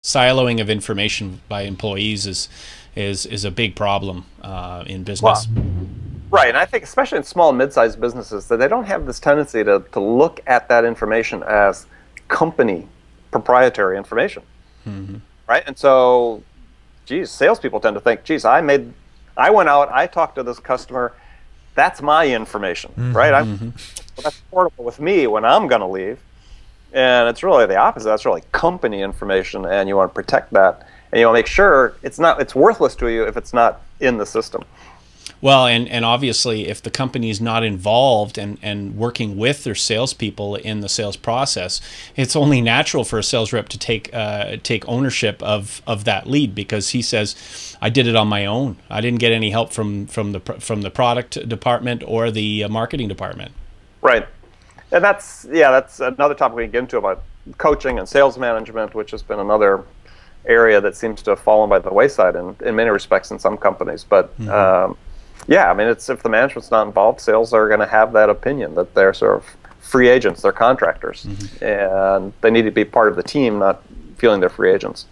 siloing of information by employees is a big problem in Well, business. right, and I think especially in small and mid-sized businesses that they don't have this tendency to look at that information as company proprietary information, right? And so, geez, salespeople tend to think, geez, I went out, I talked to this customer, that's my information, right? That's portable with me when I'm going to leave. And it's really the opposite. That's really company information, and you want to protect that, and you want to make sure it's worthless to you if it's not in the system. Well, and obviously, if the company is not involved and working with their salespeople in the sales process, it's only natural for a sales rep to take ownership of that lead, because he says, "I did it on my own. I didn't get any help from the product department or the marketing department." Right. And that's another topic we can get into about coaching and sales management, which has been another area that seems to have fallen by the wayside in many respects in some companies. But yeah, I mean, if the management's not involved, sales are going to have that opinion that they're sort of free agents, they're contractors, and they need to be part of the team, not feeling they're free agents.